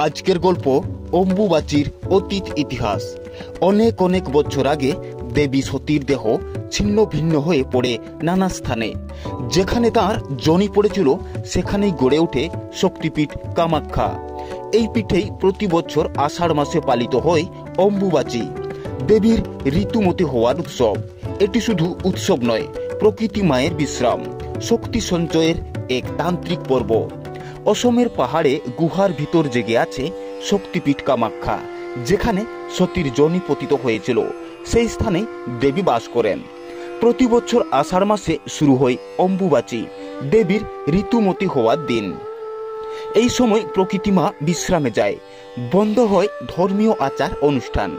আজকের গল্প অম্বুবাচীর অতীত ইতিহাস। অনেক অনেক বছর আগে দেবী সতীর দেহ ছিন্ন ভিন্ন হয়ে পড়ে নানা স্থানে। যেখানে তার জনি পড়েছিল সেখানেই গড়ে ওঠে শক্তিপীঠ কামাখ্যা। এই পীঠেই প্রতি বছর আষাঢ় মাসে পালিত হয় অম্বুবাচী, দেবীর ঋতুমতী হওয়ার উৎসব। এটি শুধু উৎসব নয়, প্রকৃতি মায়ের বিশ্রাম, শক্তি সঞ্চয়ের এক তান্ত্রিক পর্ব। অসমের পাহাড়ে গুহার ভিতর জেগে আছে শক্তিপীঠ কামাখ্যা, যেখানে সতীর জনি পতিত হয়েছিল। সেই স্থানে দেবী বাস করেন। প্রতি বছর আষাঢ় মাসে শুরু হয় অম্বুবাচী, দেবীর ঋতুমতী হওয়ার দিন। এই সময় প্রকৃতি মা বিশ্রামে যায়, বন্ধ হয় ধর্মীয় আচার অনুষ্ঠান।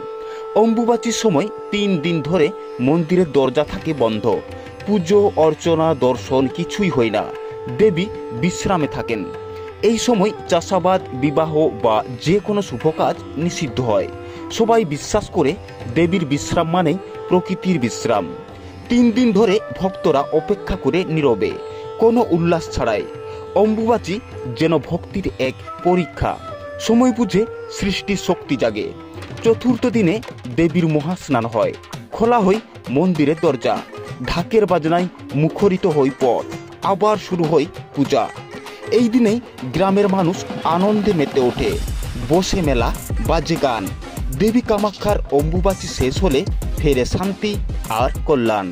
অম্বুবাচীর সময় 3 দিন ধরে মন্দিরের দরজা থাকে বন্ধ। পুজো অর্চনা দর্শন কিছুই হয় না, দেবী বিশ্রামে থাকেন। এই সময় চাষাবাদ, বিবাহ বা যে কোনো শুভ কাজ নিষিদ্ধ হয়। সবাই বিশ্বাস করে দেবীর বিশ্রাম মানে প্রকৃতির বিশ্রাম। 3 দিন ধরে ভক্তরা অপেক্ষা করে নীরবে, কোনো উল্লাস ছাড়াই। অম্বুবাচী যেন ভক্তির এক পরীক্ষা। সময় বুঝে সৃষ্টির শক্তি জাগে। চতুর্থ দিনে দেবীর মহাস্নান হয়, খোলা হয় মন্দিরের দরজা, ঢাকের বাজনায় মুখরিত হয় পথ, আবার শুরু হয় পূজা। এই দিনেই গ্রামের মানুষ আনন্দে মেতে ওঠে, বসে মেলা, বাজে গান। দেবী কামাখ্যার অম্বুবাচী শেষ হলে ফেরে শান্তি আর কল্যাণ।